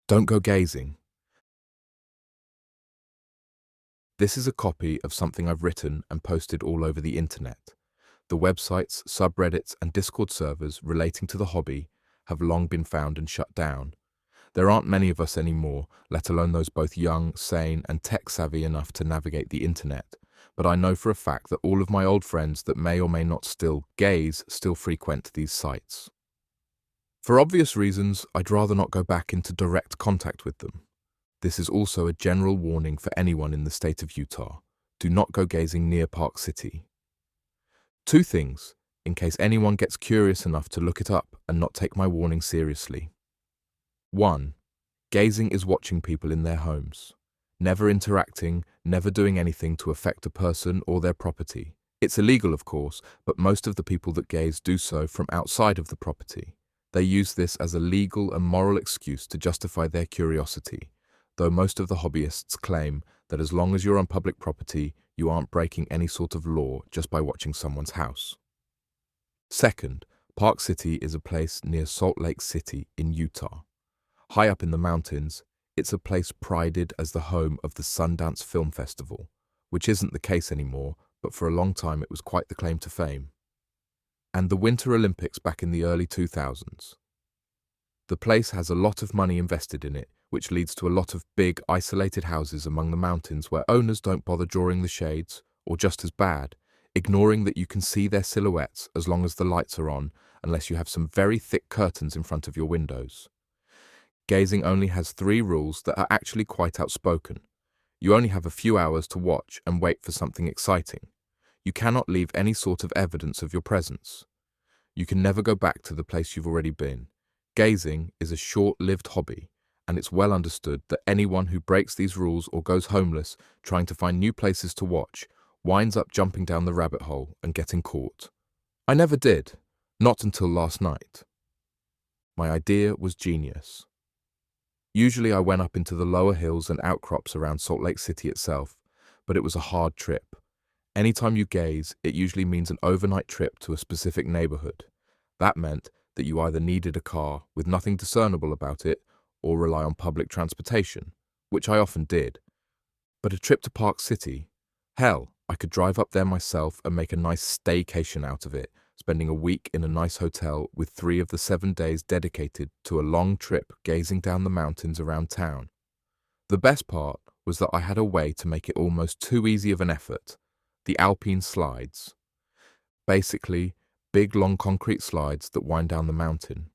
Don't go gazing. This is a copy of something I've written and posted all over the internet. The websites, subreddits, and Discord servers relating to the hobby have long been found and shut down. There aren't many of us anymore, let alone those both young, sane, and tech-savvy enough to navigate the internet. But I know for a fact that all of my old friends that may or may not still gaze still frequent these sites. For obvious reasons, I'd rather not go back into direct contact with them. This is also a general warning for anyone in the state of Utah. Do not go gazing near Park City. Two things, in case anyone gets curious enough to look it up and not take my warning seriously. 1. Gazing is watching people in their homes. Never interacting, never doing anything to affect a person or their property. It's illegal, of course, but most of the people that gaze do so from outside of the property. They use this as a legal and moral excuse to justify their curiosity, though most of the hobbyists claim that as long as you're on public property, you aren't breaking any sort of law just by watching someone's house. Second, Park City is a place near Salt Lake City in Utah. High up in the mountains, it's a place prided as the home of the Sundance Film Festival, which isn't the case anymore, but for a long time it was quite the claim to fame. And the Winter Olympics back in the early 2000s. The place has a lot of money invested in it, which leads to a lot of big, isolated houses among the mountains where owners don't bother drawing the shades, or just as bad, ignoring that you can see their silhouettes as long as the lights are on, unless you have some very thick curtains in front of your windows. Gazing only has 3 rules that are actually quite outspoken. You only have a few hours to watch and wait for something exciting. You cannot leave any sort of evidence of your presence. You can never go back to the place you've already been. Gazing is a short-lived hobby, and it's well understood that anyone who breaks these rules or goes homeless trying to find new places to watch winds up jumping down the rabbit hole and getting caught. I never did, not until last night. My idea was genius. Usually I went up into the lower hills and outcrops around Salt Lake City itself, but it was a hard trip. Anytime you gaze, it usually means an overnight trip to a specific neighborhood. That meant that you either needed a car with nothing discernible about it or rely on public transportation, which I often did. But a trip to Park City? Hell, I could drive up there myself and make a nice staycation out of it, spending a week in a nice hotel with 3 of the 7 days dedicated to a long trip gazing down the mountains around town. The best part was that I had a way to make it almost too easy of an effort: the Alpine slides. Basically, big long concrete slides that wind down the mountain.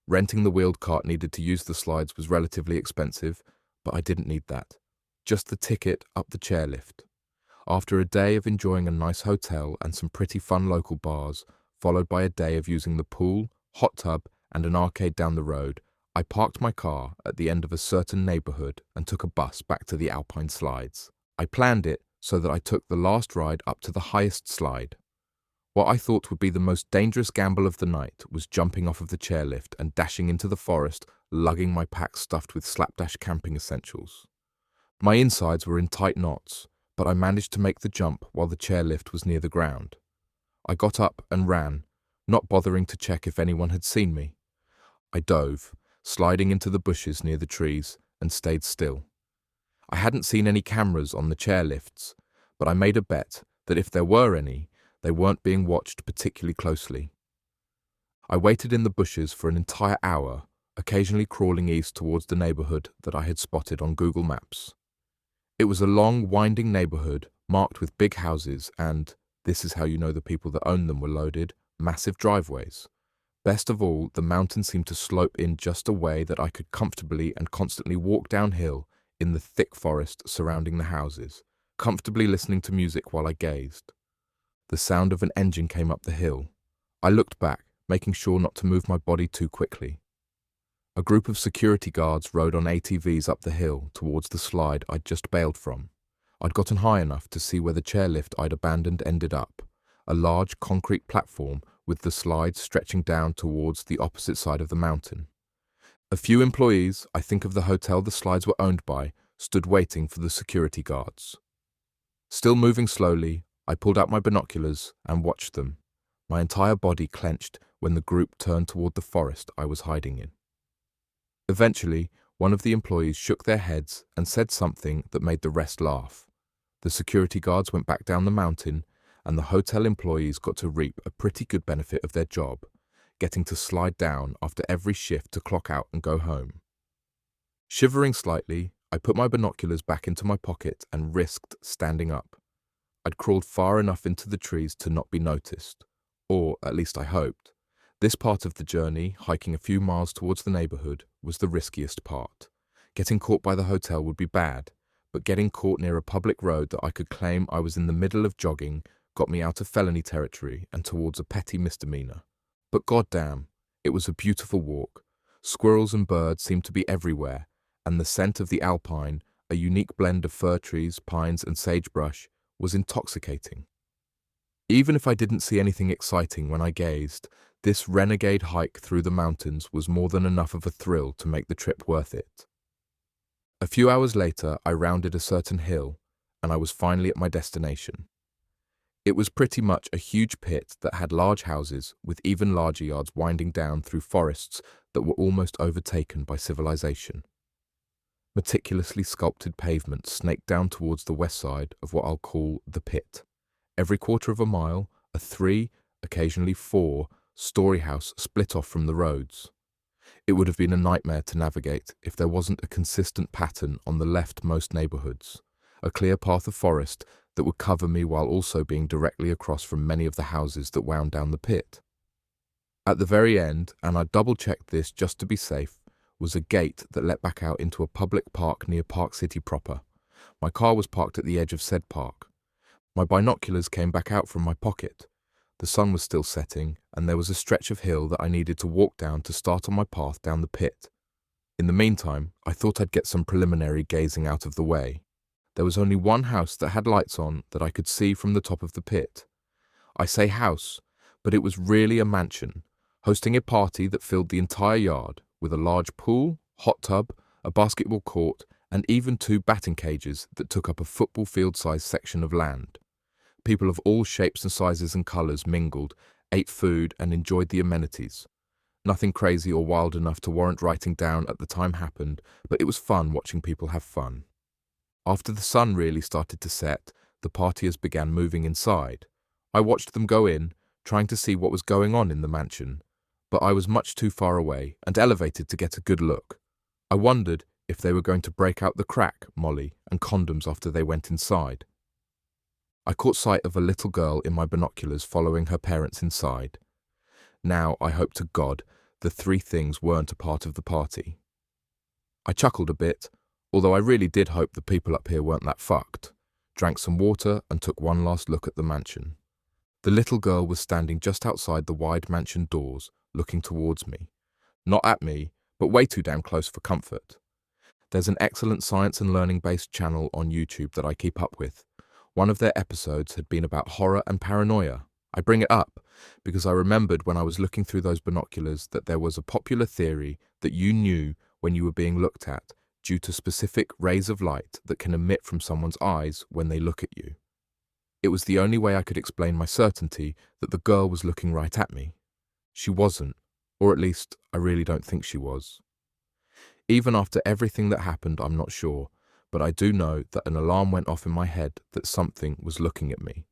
Renting the wheeled cart needed to use the slides was relatively expensive, but I didn't need that. Just the ticket up the chairlift. After a day of enjoying a nice hotel and some pretty fun local bars, followed by a day of using the pool, hot tub, and an arcade down the road, I parked my car at the end of a certain neighborhood and took a bus back to the Alpine slides. I planned it so that I took the last ride up to the highest slide. What I thought would be the most dangerous gamble of the night was jumping off of the chairlift and dashing into the forest, lugging my pack stuffed with slapdash camping essentials. My insides were in tight knots, but I managed to make the jump while the chairlift was near the ground. I got up and ran, not bothering to check if anyone had seen me. I dove, sliding into the bushes near the trees, and stayed still. I hadn't seen any cameras on the chairlifts, but I made a bet that if there were any, they weren't being watched particularly closely. I waited in the bushes for an entire hour, occasionally crawling east towards the neighborhood that I had spotted on Google Maps. It was a long, winding neighborhood marked with big houses and, this is how you know the people that owned them were loaded, massive driveways. Best of all, the mountain seemed to slope in just a way that I could comfortably and constantly walk downhill in the thick forest surrounding the houses, comfortably listening to music while I gazed. The sound of an engine came up the hill. I looked back, making sure not to move my body too quickly. A group of security guards rode on ATVs up the hill towards the slide I'd just bailed from. I'd gotten high enough to see where the chairlift I'd abandoned ended up, a large concrete platform with the slide stretching down towards the opposite side of the mountain. A few employees, I think of the hotel the slides were owned by, stood waiting for the security guards. Still moving slowly, I pulled out my binoculars and watched them, my entire body clenched when the group turned toward the forest I was hiding in. Eventually, One of the employees shook their heads and said something that made the rest laugh. The security guards went back down the mountain, and the hotel employees got to reap a pretty good benefit of their job, getting to slide down after every shift to clock out and go home. Shivering slightly, I put my binoculars back into my pocket and risked standing up. I'd crawled far enough into the trees to not be noticed, or at least I hoped. This part of the journey, hiking a few miles towards the neighborhood, was the riskiest part. Getting caught by the hotel would be bad, but getting caught near a public road that I could claim I was in the middle of jogging got me out of felony territory and towards a petty misdemeanor. But goddamn, it was a beautiful walk. Squirrels and birds seemed to be everywhere, and the scent of the alpine, a unique blend of fir trees, pines, and sagebrush, was intoxicating. Even if I didn't see anything exciting when I gazed, this renegade hike through the mountains was more than enough of a thrill to make the trip worth it. A few hours later, I rounded a certain hill, and I was finally at my destination. It was pretty much a huge pit that had large houses with even larger yards winding down through forests that were almost overtaken by civilization. Meticulously sculpted pavements snaked down towards the west side of what I'll call the pit. Every quarter of a mile, a 3, occasionally 4-story house split off from the roads. It would have been a nightmare to navigate if there wasn't a consistent pattern on the leftmost neighborhoods, a clear path of forest that would cover me while also being directly across from many of the houses that wound down the pit. At the very end, and I double-checked this just to be safe, was a gate that led back out into a public park near Park City proper. My car was parked at the edge of said park. My binoculars came back out from my pocket. The sun was still setting, and there was a stretch of hill that I needed to walk down to start on my path down the pit. In the meantime, I thought I'd get some preliminary gazing out of the way. There was only one house that had lights on that I could see from the top of the pit. I say house, but it was really a mansion, hosting a party that filled the entire yard, with a large pool, hot tub, a basketball court, and even 2 batting cages that took up a football field-sized section of land. People of all shapes and sizes and colours mingled, ate food, and enjoyed the amenities. Nothing crazy or wild enough to warrant writing down at the time happened, but it was fun watching people have fun. After the sun really started to set, the partiers began moving inside. I watched them go in, trying to see what was going on in the mansion, but I was much too far away and elevated to get a good look. I wondered if they were going to break out the crack, molly, and condoms after they went inside. I caught sight of a little girl in my binoculars following her parents inside. Now, I hope to God, the 3 things weren't a part of the party. I chuckled a bit, although I really did hope the people up here weren't that fucked, drank some water and took one last look at the mansion. The little girl was standing just outside the wide mansion doors, looking towards me. Not at me, but way too damn close for comfort. There's an excellent science and learning-based channel on YouTube that I keep up with. One of their episodes had been about horror and paranoia. I bring it up because I remembered when I was looking through those binoculars that there was a popular theory that you knew when you were being looked at due to specific rays of light that can emit from someone's eyes when they look at you. It was the only way I could explain my certainty that the girl was looking right at me. She wasn't, or at least I really don't think she was. Even after everything that happened, I'm not sure, but I do know that an alarm went off in my head that something was looking at me,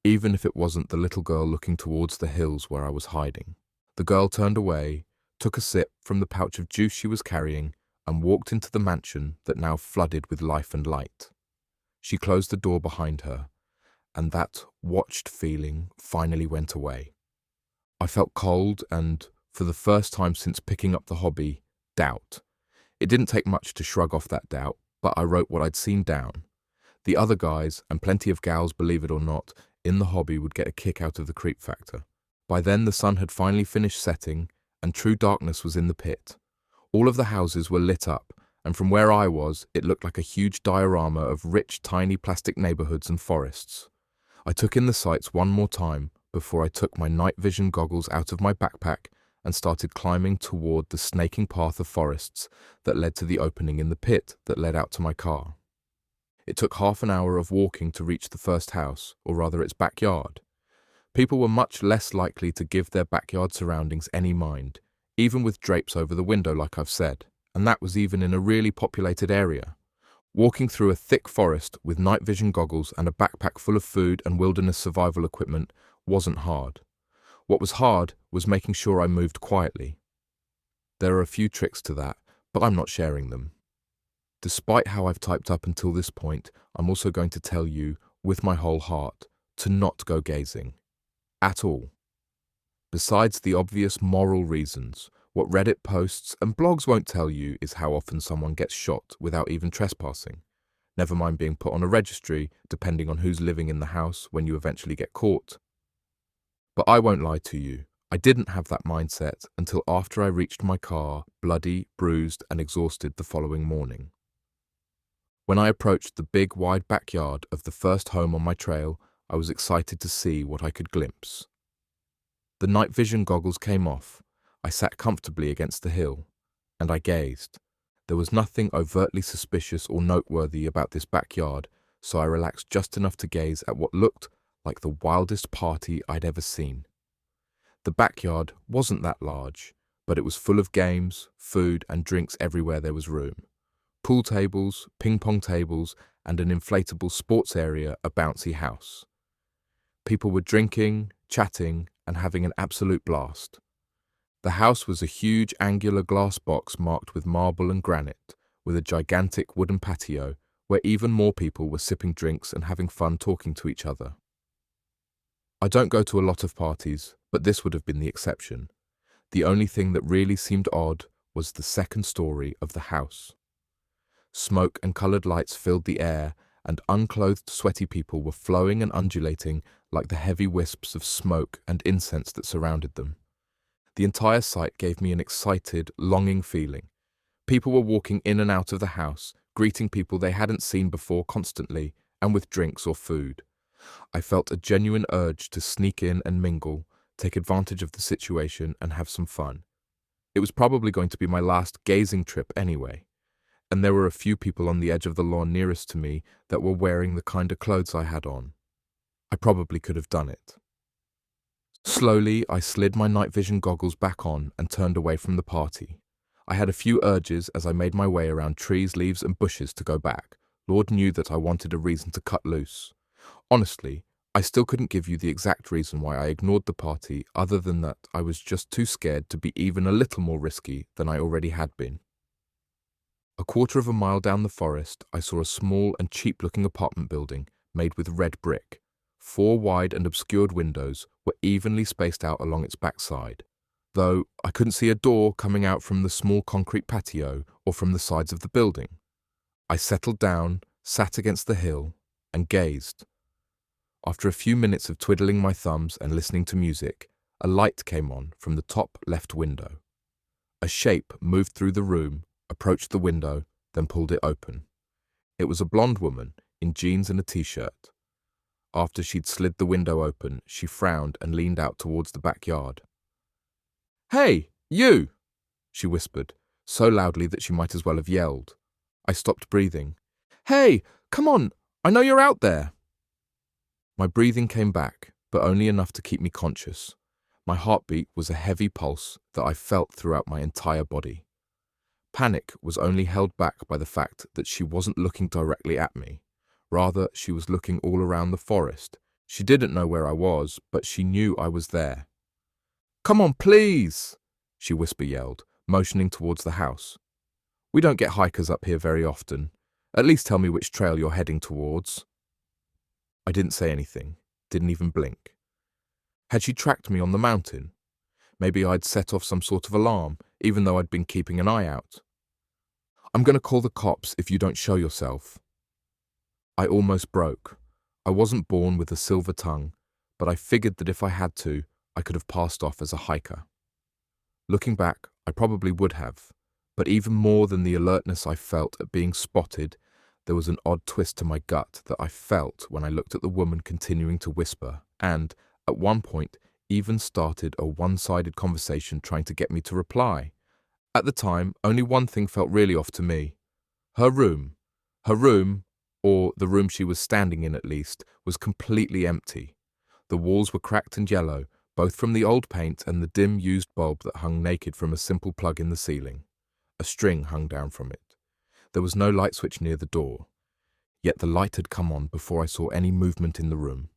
even if it wasn't the little girl looking towards the hills where I was hiding. The girl turned away, took a sip from the pouch of juice she was carrying, and walked into the mansion that now flooded with life and light. She closed the door behind her, and that watched feeling finally went away. I felt cold and, for the first time since picking up the hobby, doubt. It didn't take much to shrug off that doubt, but I wrote what I'd seen down. The other guys, and plenty of gals, believe it or not, in the hobby would get a kick out of the creep factor. By then the sun had finally finished setting, and true darkness was in the pit. All of the houses were lit up, and from where I was, it looked like a huge diorama of rich, tiny plastic neighborhoods and forests. I took in the sights one more time before I took my night vision goggles out of my backpack and started climbing toward the snaking path of forests that led to the opening in the pit that led out to my car. It took half an hour of walking to reach the first house, or rather its backyard. People were much less likely to give their backyard surroundings any mind, even with drapes over the window like I've said, and that was even in a really populated area. Walking through a thick forest with night vision goggles and a backpack full of food and wilderness survival equipment wasn't hard. What was hard was making sure I moved quietly. There are a few tricks to that, but I'm not sharing them. Despite how I've typed up until this point, I'm also going to tell you, with my whole heart, to not go gazing. At all. Besides the obvious moral reasons, what Reddit posts and blogs won't tell you is how often someone gets shot without even trespassing. Never mind being put on a registry, depending on who's living in the house when you eventually get caught. But I won't lie to you. I didn't have that mindset until after I reached my car, bloody, bruised, and exhausted the following morning. When I approached the big, wide backyard of the first home on my trail, I was excited to see what I could glimpse. The night vision goggles came off. I sat comfortably against the hill, and I gazed. There was nothing overtly suspicious or noteworthy about this backyard, so I relaxed just enough to gaze at what looked like the wildest party I'd ever seen. The backyard wasn't that large, but it was full of games, food, and drinks everywhere there was room. Pool tables, ping-pong tables, and an inflatable sports area, a bouncy house. People were drinking, chatting, and having an absolute blast. The house was a huge angular glass box marked with marble and granite, with a gigantic wooden patio where even more people were sipping drinks and having fun talking to each other. I don't go to a lot of parties, but this would have been the exception. The only thing that really seemed odd was the second story of the house. Smoke and coloured lights filled the air, and unclothed, sweaty people were flowing and undulating like the heavy wisps of smoke and incense that surrounded them. The entire sight gave me an excited, longing feeling. People were walking in and out of the house, greeting people they hadn't seen before constantly, and with drinks or food. I felt a genuine urge to sneak in and mingle, take advantage of the situation, and have some fun. It was probably going to be my last gazing trip anyway, and there were a few people on the edge of the lawn nearest to me that were wearing the kind of clothes I had on. I probably could have done it. Slowly, I slid my night vision goggles back on and turned away from the party. I had a few urges as I made my way around trees, leaves, and bushes to go back. Lord knew that I wanted a reason to cut loose. Honestly, I still couldn't give you the exact reason why I ignored the party other than that I was just too scared to be even a little more risky than I already had been. A quarter of a mile down the forest, I saw a small and cheap-looking apartment building made with red brick. 4 wide and obscured windows were evenly spaced out along its backside, though I couldn't see a door coming out from the small concrete patio or from the sides of the building. I settled down, sat against the hill, and gazed. After a few minutes of twiddling my thumbs and listening to music, a light came on from the top left window. A shape moved through the room, approached the window, then pulled it open. It was a blonde woman in jeans and a t-shirt. After she'd slid the window open, she frowned and leaned out towards the backyard. "Hey, you!" she whispered, so loudly that she might as well have yelled. I stopped breathing. "Hey, come on, I know you're out there!" My breathing came back, but only enough to keep me conscious. My heartbeat was a heavy pulse that I felt throughout my entire body. Panic was only held back by the fact that she wasn't looking directly at me. Rather, she was looking all around the forest. She didn't know where I was, but she knew I was there. "Come on, please!" she whisper-yelled, motioning towards the house. "We don't get hikers up here very often. At least tell me which trail you're heading towards." I didn't say anything, didn't even blink. Had she tracked me on the mountain? Maybe I'd set off some sort of alarm, even though I'd been keeping an eye out. "I'm going to call the cops if you don't show yourself." I almost broke. I wasn't born with a silver tongue, but I figured that if I had to, I could have passed off as a hiker. Looking back, I probably would have, but even more than the alertness I felt at being spotted, there was an odd twist to my gut that I felt when I looked at the woman continuing to whisper and, at one point, even started a one-sided conversation trying to get me to reply. At the time, only one thing felt really off to me. Her room, or the room she was standing in at least, was completely empty. The walls were cracked and yellow, both from the old paint and the dim used bulb that hung naked from a simple plug in the ceiling. A string hung down from it. There was no light switch near the door, yet the light had come on before I saw any movement in the room.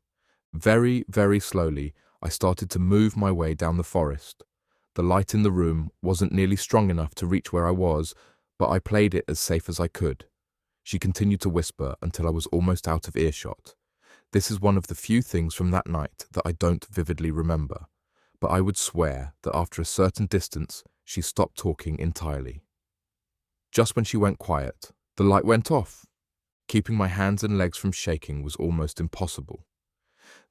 Very, very slowly, I started to move my way down the forest. The light in the room wasn't nearly strong enough to reach where I was, but I played it as safe as I could. She continued to whisper until I was almost out of earshot. This is one of the few things from that night that I don't vividly remember, but I would swear that after a certain distance, she stopped talking entirely. Just when she went quiet, the light went off. Keeping my hands and legs from shaking was almost impossible.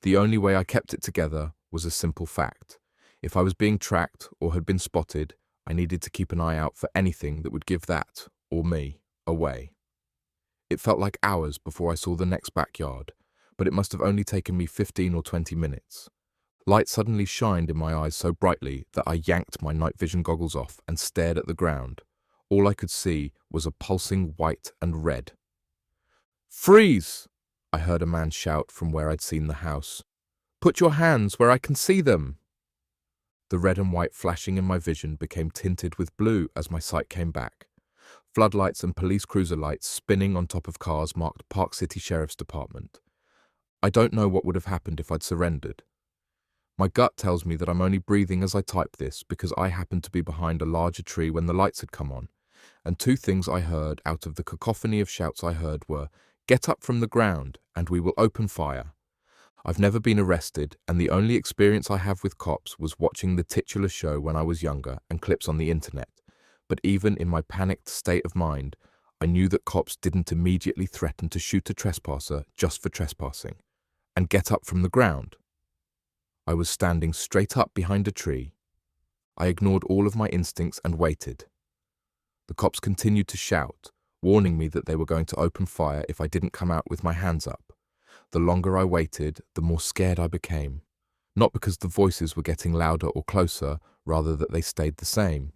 The only way I kept it together was a simple fact. If I was being tracked or had been spotted, I needed to keep an eye out for anything that would give that, or me, away. It felt like hours before I saw the next backyard, but it must have only taken me 15 or 20 minutes. Light suddenly shined in my eyes so brightly that I yanked my night vision goggles off and stared at the ground. All I could see was a pulsing white and red. "Freeze!" I heard a man shout from where I'd seen the house. "Put your hands where I can see them!" The red and white flashing in my vision became tinted with blue as my sight came back. Floodlights and police cruiser lights spinning on top of cars marked Park City Sheriff's Department. I don't know what would have happened if I'd surrendered. My gut tells me that I'm only breathing as I type this because I happened to be behind a larger tree when the lights had come on, and two things I heard out of the cacophony of shouts I heard were, "Get up from the ground, and we will open fire." I've never been arrested, and the only experience I have with cops was watching the titular show when I was younger and clips on the internet. But even in my panicked state of mind, I knew that cops didn't immediately threaten to shoot a trespasser just for trespassing. And get up from the ground. I was standing straight up behind a tree. I ignored all of my instincts and waited. The cops continued to shout, warning me that they were going to open fire if I didn't come out with my hands up. The longer I waited, the more scared I became. Not because the voices were getting louder or closer, rather that they stayed the same.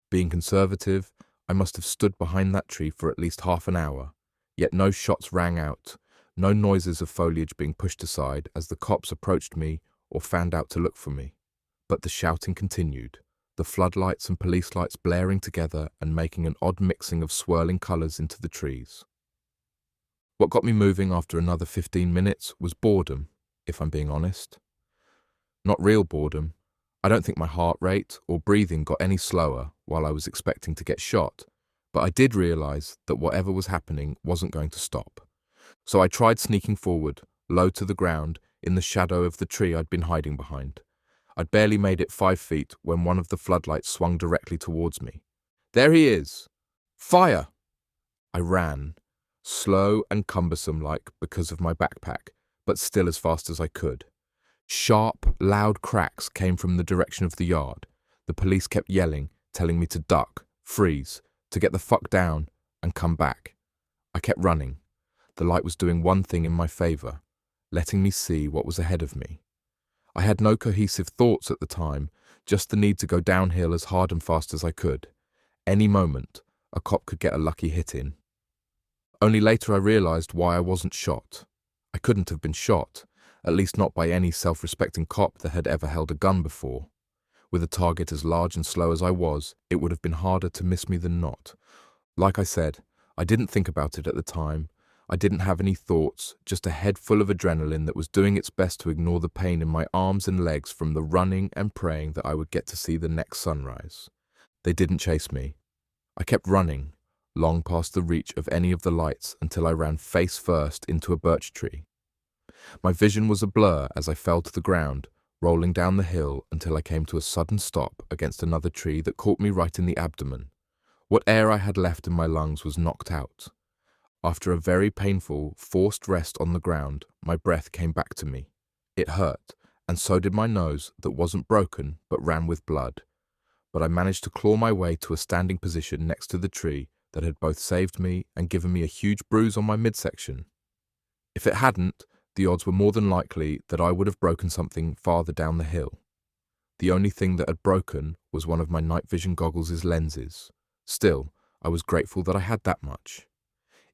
Being conservative, I must have stood behind that tree for at least half an hour, yet no shots rang out, no noises of foliage being pushed aside as the cops approached me or fanned out to look for me. But the shouting continued, the floodlights and police lights blaring together and making an odd mixing of swirling colours into the trees. What got me moving after another 15 minutes was boredom, if I'm being honest. Not real boredom. I don't think my heart rate or breathing got any slower while I was expecting to get shot, but I did realise that whatever was happening wasn't going to stop. So I tried sneaking forward, low to the ground, in the shadow of the tree I'd been hiding behind. I'd barely made it 5 feet when one of the floodlights swung directly towards me. "There he is! Fire!" I ran, slow and cumbersome-like because of my backpack, but still as fast as I could. Sharp, loud cracks came from the direction of the yard. The police kept yelling, telling me to duck, freeze, to get the fuck down, and come back. I kept running. The light was doing one thing in my favour, letting me see what was ahead of me. I had no cohesive thoughts at the time, just the need to go downhill as hard and fast as I could. Any moment, a cop could get a lucky hit in. Only later I realised why I wasn't shot. I couldn't have been shot, at least not by any self-respecting cop that had ever held a gun before. With a target as large and slow as I was, it would have been harder to miss me than not. Like I said, I didn't think about it at the time. I didn't have any thoughts, just a head full of adrenaline that was doing its best to ignore the pain in my arms and legs from the running and praying that I would get to see the next sunrise. They didn't chase me. I kept running, long past the reach of any of the lights until I ran face first into a birch tree. My vision was a blur as I fell to the ground, rolling down the hill until I came to a sudden stop against another tree that caught me right in the abdomen. What air I had left in my lungs was knocked out. After a very painful, forced rest on the ground, my breath came back to me. It hurt, and so did my nose that wasn't broken but ran with blood. But I managed to claw my way to a standing position next to the tree that had both saved me and given me a huge bruise on my midsection. If it hadn't, the odds were more than likely that I would have broken something farther down the hill. The only thing that had broken was one of my night vision goggles' lenses. Still, I was grateful that I had that much.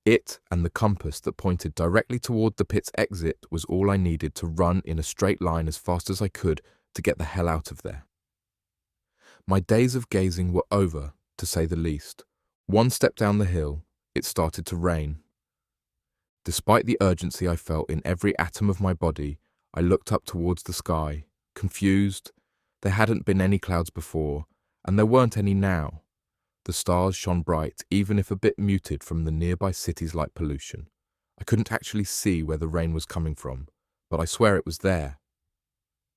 It and the compass that pointed directly toward the pit's exit was all I needed to run in a straight line as fast as I could to get the hell out of there. My days of gazing were over, to say the least. One step down the hill, it started to rain. Despite the urgency I felt in every atom of my body, I looked up towards the sky, confused. There hadn't been any clouds before, and there weren't any now. The stars shone bright, even if a bit muted from the nearby city's light pollution. I couldn't actually see where the rain was coming from, but I swear it was there.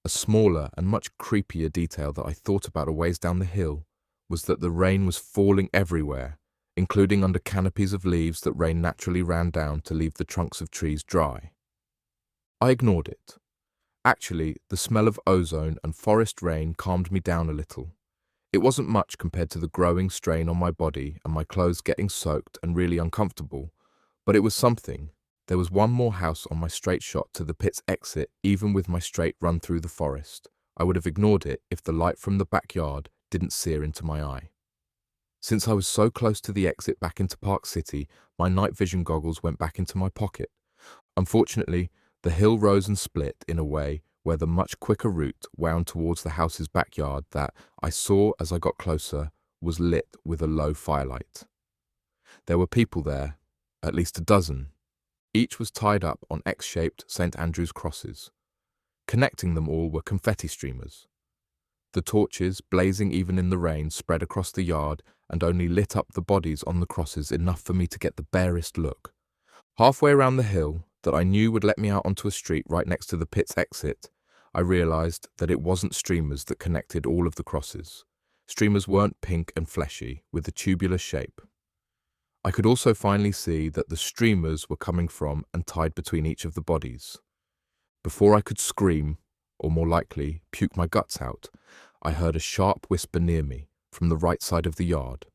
A smaller and much creepier detail that I thought about a ways down the hill was that the rain was falling everywhere, including under canopies of leaves that rain naturally ran down to leave the trunks of trees dry. I ignored it. Actually, the smell of ozone and forest rain calmed me down a little. It wasn't much compared to the growing strain on my body and my clothes getting soaked and really uncomfortable, but it was something. There was one more house on my straight shot to the pit's exit, even with my straight run through the forest. I would have ignored it if the light from the backyard didn't sear into my eye. Since I was so close to the exit back into Park City, my night vision goggles went back into my pocket. Unfortunately, the hill rose and split in a way where the much quicker route wound towards the house's backyard that I saw as I got closer was lit with a low firelight. There were people there, at least a dozen. Each was tied up on X-shaped St. Andrew's crosses. Connecting them all were confetti streamers. The torches, blazing even in the rain, spread across the yard and only lit up the bodies on the crosses enough for me to get the barest look. Halfway around the hill, that I knew would let me out onto a street right next to the pit's exit, I realised that it wasn't streamers that connected all of the crosses. Streamers weren't pink and fleshy, with a tubular shape. I could also finally see that the streamers were coming from and tied between each of the bodies. Before I could scream, or more likely, puke my guts out, I heard a sharp whisper near me, from the right side of the yard.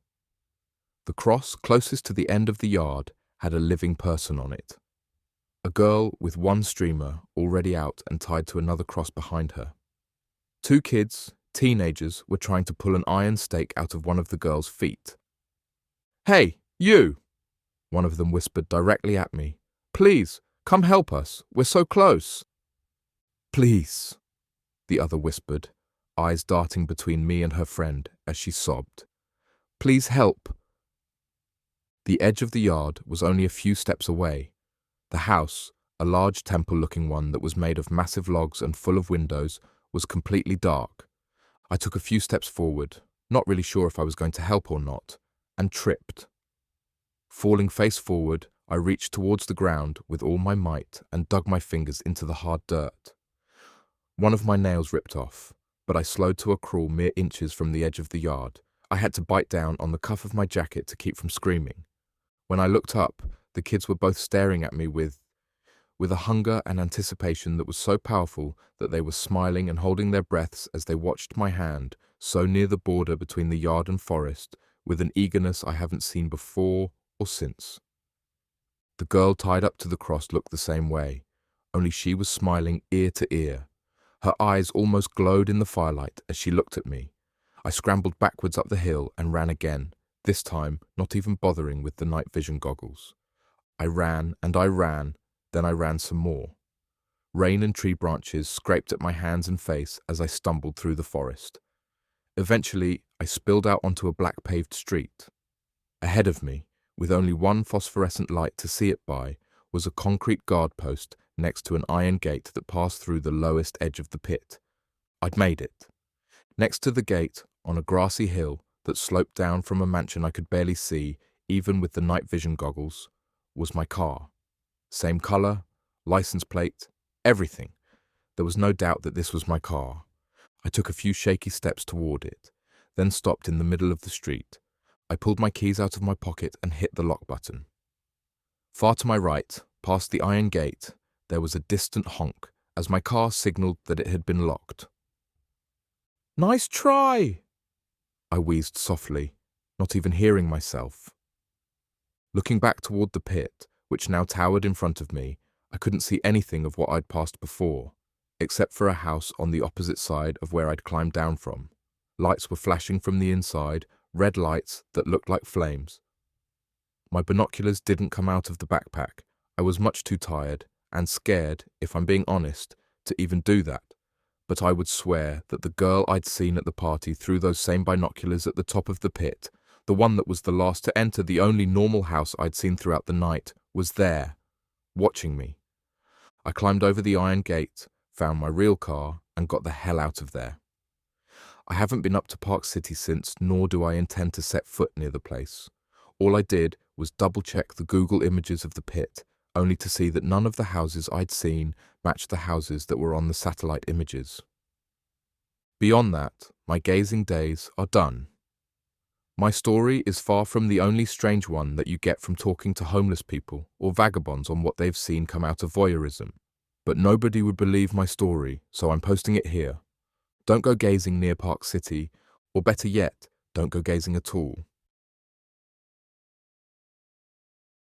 The cross closest to the end of the yard had a living person on it. A girl with one streamer already out and tied to another cross behind her. Two kids, teenagers, were trying to pull an iron stake out of one of the girl's feet. "Hey, you!" one of them whispered directly at me. "Please, come help us. We're so close." "Please," the other whispered, eyes darting between me and her friend as she sobbed. "Please help." The edge of the yard was only a few steps away. The house, a large temple-looking one that was made of massive logs and full of windows, was completely dark. I took a few steps forward, not really sure if I was going to help or not, and tripped. Falling face forward, I reached towards the ground with all my might and dug my fingers into the hard dirt. One of my nails ripped off, but I slowed to a crawl mere inches from the edge of the yard. I had to bite down on the cuff of my jacket to keep from screaming. When I looked up, the kids were both staring at me with a hunger and anticipation that was so powerful that they were smiling and holding their breaths as they watched my hand, so near the border between the yard and forest, with an eagerness I haven't seen before or since. The girl tied up to the cross looked the same way, only she was smiling ear to ear. Her eyes almost glowed in the firelight as she looked at me. I scrambled backwards up the hill and ran again, this time not even bothering with the night vision goggles. I ran and I ran, then I ran some more. Rain and tree branches scraped at my hands and face as I stumbled through the forest. Eventually, I spilled out onto a black paved street. Ahead of me, with only one phosphorescent light to see it by, was a concrete guard post next to an iron gate that passed through the lowest edge of the pit. I'd made it. Next to the gate, on a grassy hill that sloped down from a mansion I could barely see, even with the night vision goggles, was my car. Same colour, license plate, everything. There was no doubt that this was my car. I took a few shaky steps toward it, then stopped in the middle of the street. I pulled my keys out of my pocket and hit the lock button. Far to my right, past the iron gate, there was a distant honk as my car signalled that it had been locked. "Nice try!" I wheezed softly, not even hearing myself. Looking back toward the pit, which now towered in front of me, I couldn't see anything of what I'd passed before, except for a house on the opposite side of where I'd climbed down from. Lights were flashing from the inside, red lights that looked like flames. My binoculars didn't come out of the backpack. I was much too tired and scared, if I'm being honest, to even do that. But I would swear that the girl I'd seen at the party threw those same binoculars at the top of the pit, The one that was the last to enter the only normal house I'd seen throughout the night was there, watching me. I climbed over the iron gate, found my real car, and got the hell out of there. I haven't been up to Park City since, nor do I intend to set foot near the place. All I did was double-check the Google images of the pit, only to see that none of the houses I'd seen matched the houses that were on the satellite images. Beyond that, my gazing days are done. My story is far from the only strange one that you get from talking to homeless people or vagabonds on what they've seen come out of voyeurism. But nobody would believe my story, so I'm posting it here. Don't go gazing near Park City, or better yet, don't go gazing at all.